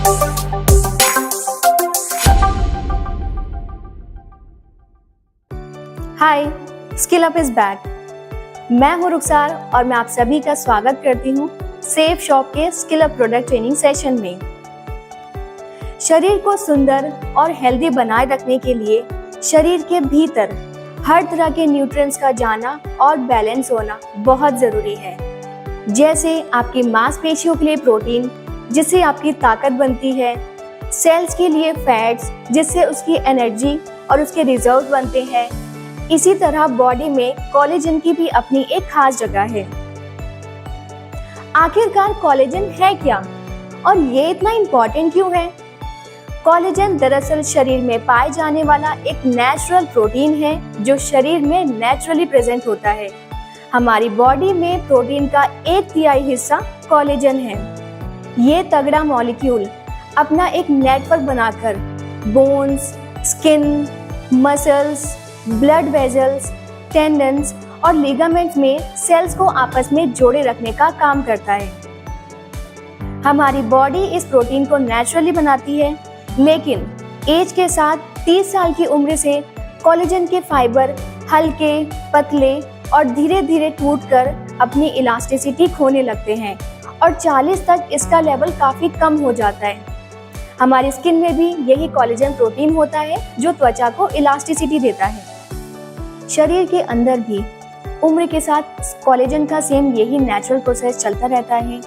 Hi, skill up is back. मैं हूं रुखसार और मैं आप सभी का स्वागत करती हूं सेफ शॉप के skill up product training session में। शरीर को सुंदर और हेल्दी बनाए रखने के लिए शरीर के भीतर हर तरह के न्यूट्रिएंट्स का जाना और बैलेंस होना बहुत जरूरी है। जैसे आपकी मांसपेशियों के लिए प्रोटीन, जिससे आपकी ताकत बनती है, सेल्स के लिए फैट्स, जिससे उसकी एनर्जी और उसके रिजर्व बनते हैं। इसी तरह बॉडी में कोलेजन की भी अपनी एक खास जगह है। आखिरकार कोलेजन है क्या और ये इतना इम्पोर्टेंट क्यों है? कोलेजन दरअसल शरीर में पाए जाने वाला एक नेचुरल प्रोटीन है जो शरीर में नेचुरली प्रेजेंट होता है। हमारी बॉडी में प्रोटीन का 1/3 हिस्सा कोलेजन है। ये तगड़ा मॉलिक्यूल अपना एक नेटवर्क बनाकर bones, skin, muscles, blood vessels, tendons और लिगामेंट्स में सेल्स को आपस में जोड़े रखने का काम करता है। हमारी बॉडी इस प्रोटीन को नेचुरली बनाती है, लेकिन एज के साथ 30 साल की उम्र से कोलेजन के फाइबर हल्के, पतले और धीरे धीरे टूटकर अपनी इलास्टिसिटी खोने लगते हैं और 40 तक इसका लेवल काफी कम हो जाता है। हमारी स्किन में भी यही कोलेजन प्रोटीन होता है जो त्वचा को इलास्टिसिटी देता है। शरीर के अंदर भी उम्र के साथ कोलेजन का सेम यही नेचुरल प्रोसेस चलता रहता है।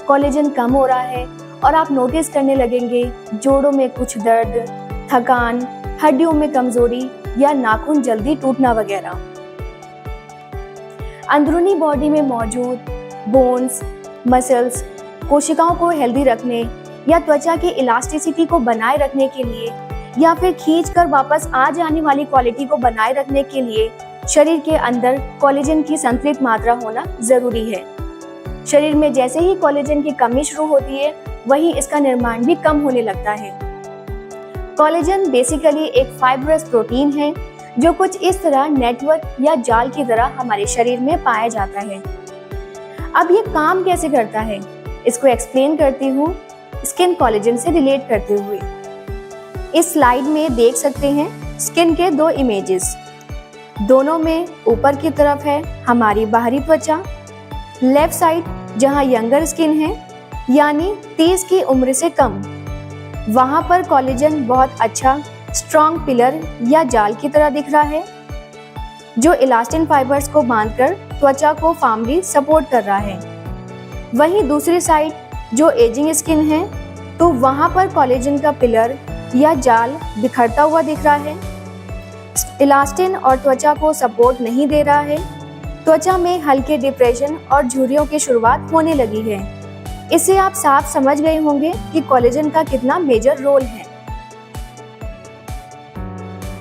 कोलेजन कम हो रहा है और आप नोटिस करने लगेंगे जोड़ों में कुछ दर्द, थकान, हड्डियों में कमजोरी या नाखून जल्दी टूटना वगैरह। अंदरूनी बॉडी में मौजूद बोन्स, मसल्स कोशिकाओं को हेल्दी रखने या त्वचा की इलास्टिसिटी को बनाए रखने के लिए या फिर खींचकर वापस आ जाने वाली क्वालिटी को बनाए रखने के लिए शरीर के अंदर कोलेजन की संतुलित मात्रा होना जरूरी है। शरीर में जैसे ही कोलेजन की कमी शुरू होती है, वहीं इसका निर्माण भी कम होने लगता है। कोलेजन बेसिकली एक फाइब्रस प्रोटीन है जो कुछ इस तरह नेटवर्क या जाल की तरह हमारे शरीर में पाया जाता है। अब ये काम कैसे करता है, इसको एक्सप्लेन करती हूँ स्किन कोलेजन से रिलेट करते हुए। इस स्लाइड में देख सकते हैं स्किन के 2 इमेजेस। दोनों में ऊपर की तरफ है हमारी बाहरी त्वचा, लेफ्ट साइड जहां यंगर स्किन है यानी 30 की उम्र से कम, वहां पर कोलेजन बहुत अच्छा स्ट्रॉन्ग पिलर या जाल की तरह दिख रहा है जो इलास्टिन फाइबर्स को बांधकर त्वचा को फर्मली सपोर्ट कर रहा है। वहीं दूसरी साइड जो एजिंग स्किन है, तो वहां पर कोलेजन का पिलर या जाल बिखरता हुआ दिख रहा है। इलास्टिन और त्वचा को सपोर्ट नहीं दे रहा है। त्वचा में हल्के डिप्रेशन और झुर्रियों की शुरुआत होने लगी है। इससे आप साफ समझ गए होंगे कि कोलेजन का कितना मेजर रोल है।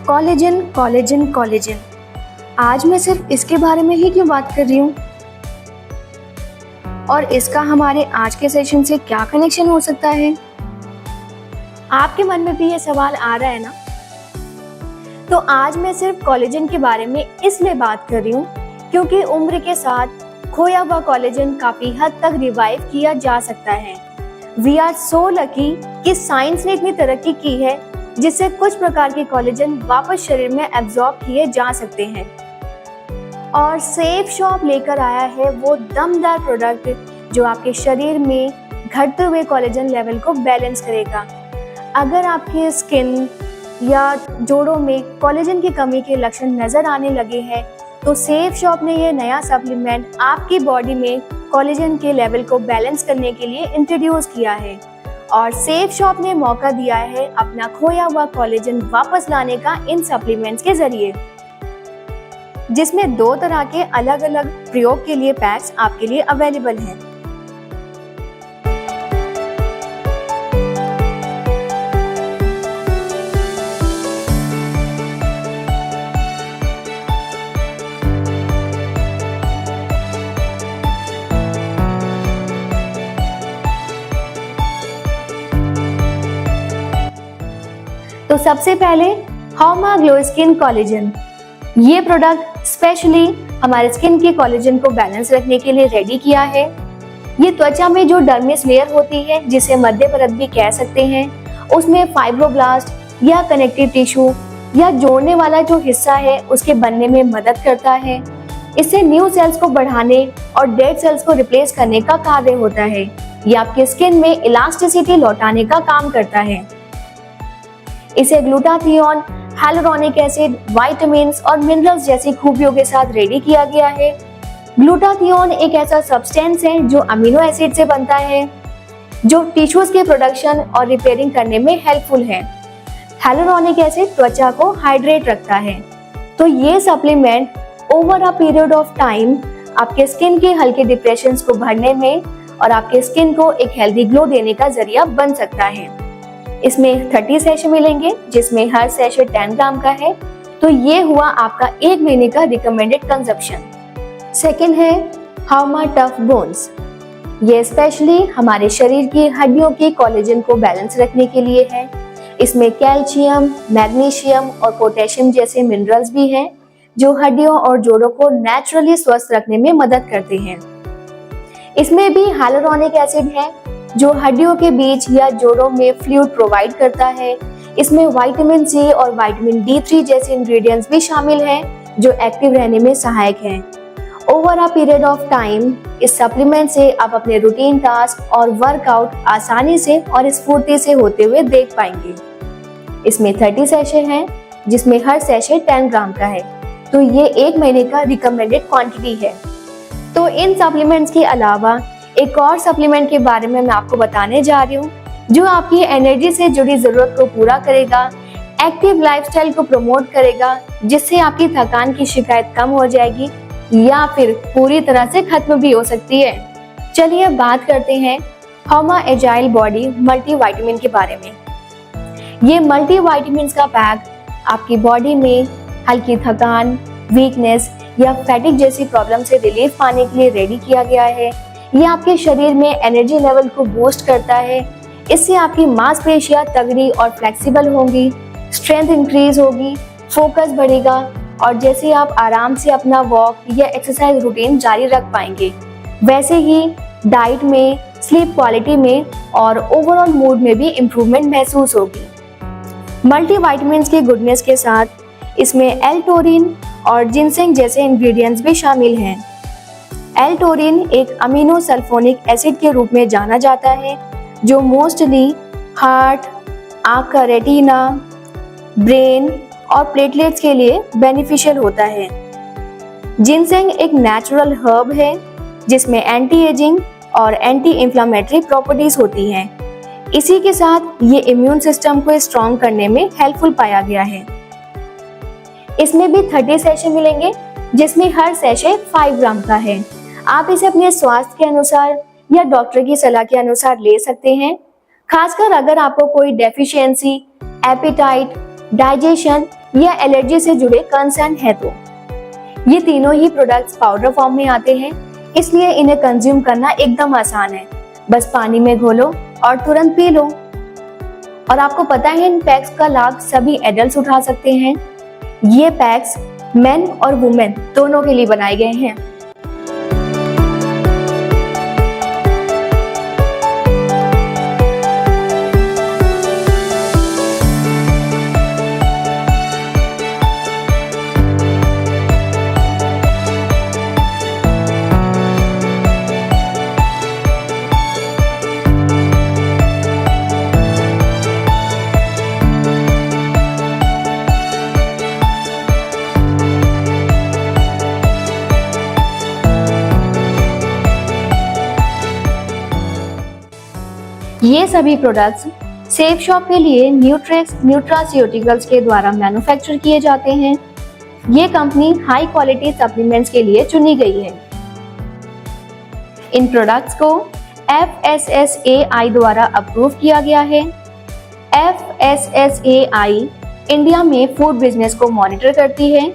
कोलेजन कोलेजन कोलेजन, आज मैं सिर्फ इसके बारे में ही क्यों बात कर रही हूँ और इसका हमारे आज के सेशन से क्या कनेक्शन हो सकता है? आपके मन में भी ये सवाल आ रहा है ना? तो आज मैं सिर्फ कोलेजन के बारे में इसलिए बात कर रही हूँ क्योंकि उम्र के साथ खोया हुआ कोलेजन काफी हद तक रिवाइव किया जा सकता है। वी आर सो लकी कि साइंस ने इतनी तरक्की की है जिससे कुछ प्रकार के कोलेजन वापस शरीर में एब्जॉर्ब किए जा सकते हैं। और सेफ शॉप लेकर आया है वो दमदार प्रोडक्ट जो आपके शरीर में घटते हुए कोलेजन लेवल को बैलेंस करेगा। अगर आपके स्किन या जोड़ों में कोलेजन की कमी के लक्षण नजर आने लगे हैं, तो सेफ शॉप ने यह नया सप्लीमेंट आपकी बॉडी में कोलेजन के लेवल को बैलेंस करने के लिए इंट्रोड्यूस किया है। और सेफ शॉप ने मौका दिया है अपना खोया हुआ कोलेजन वापस लाने का इन सप्लीमेंट्स के जरिए, जिसमें 2 तरह के अलग अलग प्रयोग के लिए पैक्स आपके लिए अवेलेबल हैं। तो सबसे पहले हॉमा ग्लो स्किन कोलेजन। ये प्रोडक्ट स्पेशली हमारे स्किन के कोलेजन को बैलेंस रखने के लिए रेडी किया है। ये त्वचा में जो डर्मिस लेयर होती है, जिसे मध्य परत भी कह सकते हैं, उसमें फाइब्रोब्लास्ट या कनेक्टिव टिश्यू या जोड़ने वाला जो हिस्सा है उसके बनने में मदद करता है। इससे न्यू सेल्स को बढ़ाने और डेड सेल्स को रिप्लेस करने का कार्य होता है। ये आपकी स्किन में इलास्टिसिटी लौटाने का काम करता है। इसे ग्लूटाथियोन, hyaluronic एसिड, विटामिन्स और मिनरल्स जैसी खूबियों के साथ रेडी किया गया है। ग्लूटाथियोन एक ऐसा सब्सटेंस है जो अमीनो एसिड से बनता है, जो टिश्यूज के प्रोडक्शन और रिपेयरिंग करने में हेल्पफुल है। hyaluronic एसिड त्वचा को हाइड्रेट रखता है। तो ये supplement over a period of time आपके स्किन के हल्के डिप्रेशंस को भरने में और आपके स्किन को एक हेल्दी ग्लो देने का जरिया बन सकता है। इसमें 30 सैशे मिलेंगे, जिसमें हर सैशे 10 ग्राम का है। तो ये हुआ आपका 1 महीने का रिकमेंडेड कंजप्शन। सेकेंड है हाउमा टफ बोन्स। ये स्पेशली हमारे शरीर की हड्डियों की कोलेजन को बैलेंस रखने के लिए है। इसमें कैल्शियम, मैग्नीशियम और पोटेशियम जैसे मिनरल्स भी हैं, जो हड्डियों और जोड़ों को नेचुरली स्वस्थ रखने में मदद करते हैं। इसमें भी हाइलुरोनिक एसिड है, जो हड्डियों के बीच या जोड़ों में फ्लूइड प्रोवाइड करता है। इसमें विटामिन सी और विटामिन D3 जैसे इंग्रेडिएंट्स भी शामिल हैं, जो एक्टिव रहने में सहायक हैं। Over a period of time इस सप्लीमेंट से आप अपने रूटीन टास्क और वर्कआउट आसानी से और स्फूर्ति से होते हुए देख पाएंगे। इसमें 30 सैशे हैं, जिसमें हर सैशे 10 ग्राम का है। तो ये 1 महीने का रिकमेंडेड क्वांटिटी है। तो इन सप्लीमेंट्स के अलावा एक और सप्लीमेंट के बारे में मैं आपको बताने जा रही हूँ, जो आपकी एनर्जी से जुड़ी जरूरत को पूरा करेगा, एक्टिव लाइफस्टाइल को प्रमोट करेगा, जिससे आपकी थकान की शिकायत कम हो जाएगी या फिर पूरी तरह से खत्म भी हो सकती है। चलिए बात करते हैं हाउमा एजाइल बॉडी मल्टीविटामिन के बारे में। ये मल्टीविटामिन का पैक आपकी बॉडी में हल्की थकान, वीकनेस या फैटिक जैसी प्रॉब्लम से रिलीफ पाने के लिए रेडी किया गया है। ये आपके शरीर में एनर्जी लेवल को बूस्ट करता है। इससे आपकी मांसपेशियां तगड़ी और फ्लेक्सिबल होंगी, स्ट्रेंथ इंक्रीज होगी, फोकस बढ़ेगा और जैसे आप आराम से अपना वॉक या एक्सरसाइज रूटीन जारी रख पाएंगे, वैसे ही डाइट में, स्लीप क्वालिटी में और ओवरऑल मूड में भी इम्प्रूवमेंट महसूस होगी। मल्टीविटामिन्स की गुडनेस के साथ इसमें एल-टोरिन और जिनसेंग जैसे इंग्रेडिएंट्स भी शामिल हैं। एल-टोरिन एक अमीनो सल्फोनिक एसिड के रूप में जाना जाता है, जो मोस्टली हार्ट, आँख का रेटिना, ब्रेन और प्लेटलेट्स के लिए बेनिफिशियल होता है। जिनसेंग एक नेचुरल हर्ब है, जिसमें एंटी एजिंग और एंटी इंफ्लेमेटरी प्रॉपर्टीज होती हैं। इसी के साथ ये इम्यून सिस्टम को स्ट्रॉन्ग करने में हेल्पफुल पाया गया है। इसमें भी 30 सैशे मिलेंगे, जिसमें हर सैशे 5 ग्राम का है। आप इसे अपने स्वास्थ्य के अनुसार या डॉक्टर की सलाह के अनुसार ले सकते हैं, खासकर अगर आपको कोई डेफिशिएंसी, एपेटाइट, डाइजेशन या एलर्जी से जुड़े कंसर्न है तो। ये तीनों ही प्रोडक्ट्स पाउडर फॉर्म में आते हैं, इसलिए इन्हें कंज्यूम करना एकदम आसान है। बस पानी में घोलो और तुरंत पी लो। और आपको पता है इन पैक्स का लाभ सभी एडल्ट्स उठा सकते हैं। ये पैक्स मेन और वुमेन दोनों के लिए बनाए गए हैं। ये सभी प्रोडक्ट्स सेफ शॉप के लिए न्यूट्रेक्स न्यूट्रास्यूटिकल्स के द्वारा मैन्युफैक्चर किए जाते हैं। ये कंपनी हाई क्वालिटी सप्लीमेंट्स के लिए चुनी गई है। इन प्रोडक्ट्स को FSSAI द्वारा अप्रूव किया गया है। FSSAI इंडिया में फूड बिजनेस को मॉनिटर करती है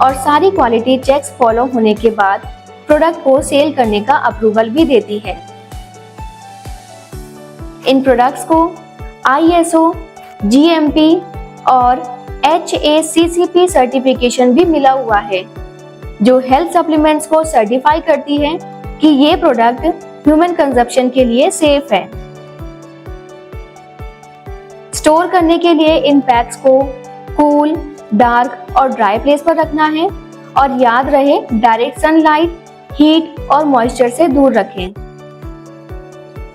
और सारी क्वालिटी चेक्स फॉलो होने के बाद प्रोडक्ट को सेल करने का अप्रूवल भी देती है। इन प्रोडक्ट्स को ISO, GMP और HACCP सर्टिफिकेशन भी मिला हुआ है, जो हेल्थ सप्लीमेंट्स को सर्टिफाई करती है कि ये प्रोडक्ट ह्यूमन कंजप्शन के लिए सेफ है। स्टोर करने के लिए इन पैक्स को कूल, डार्क और ड्राई प्लेस पर रखना है और याद रहे डायरेक्ट सनलाइट, हीट और मॉइस्चर से दूर रखें।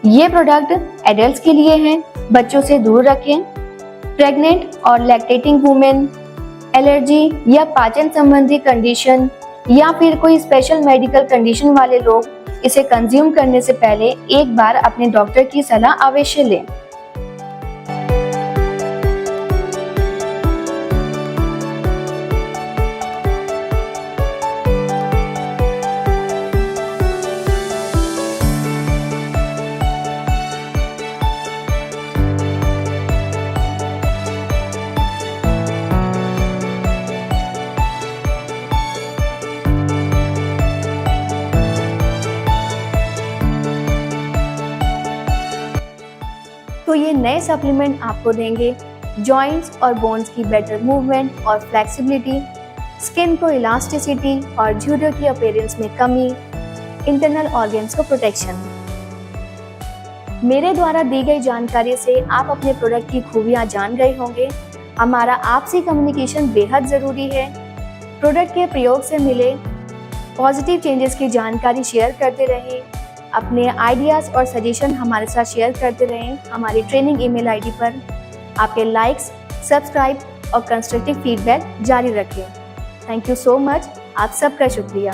ये प्रोडक्ट एडल्ट्स के लिए हैं, बच्चों से दूर रखें। प्रेग्नेंट और लैक्टेटिंग वुमेन, एलर्जी या पाचन संबंधी कंडीशन या फिर कोई स्पेशल मेडिकल कंडीशन वाले लोग इसे कंज्यूम करने से पहले एक बार अपने डॉक्टर की सलाह अवश्य लें। तो ये नए सप्लीमेंट आपको देंगे जॉइंट्स और बोन्स की बेटर मूवमेंट और फ्लेक्सिबिलिटी, स्किन को इलास्टिसिटी और जूडो की अपीयरेंस में कमी, इंटरनल ऑर्गन्स को प्रोटेक्शन। मेरे द्वारा दी गई जानकारी से आप अपने प्रोडक्ट की खूबियां जान गए होंगे। हमारा आपसी कम्युनिकेशन बेहद ज़रूरी है। प्रोडक्ट के प्रयोग से मिले पॉजिटिव चेंजेस की जानकारी शेयर करते रहें। अपने आइडियाज़ और सजेशन हमारे साथ शेयर करते रहें हमारी ट्रेनिंग ईमेल आईडी पर। आपके लाइक्स, सब्सक्राइब और कंस्ट्रक्टिव फीडबैक जारी रखें। Thank you so much. आप सबका शुक्रिया।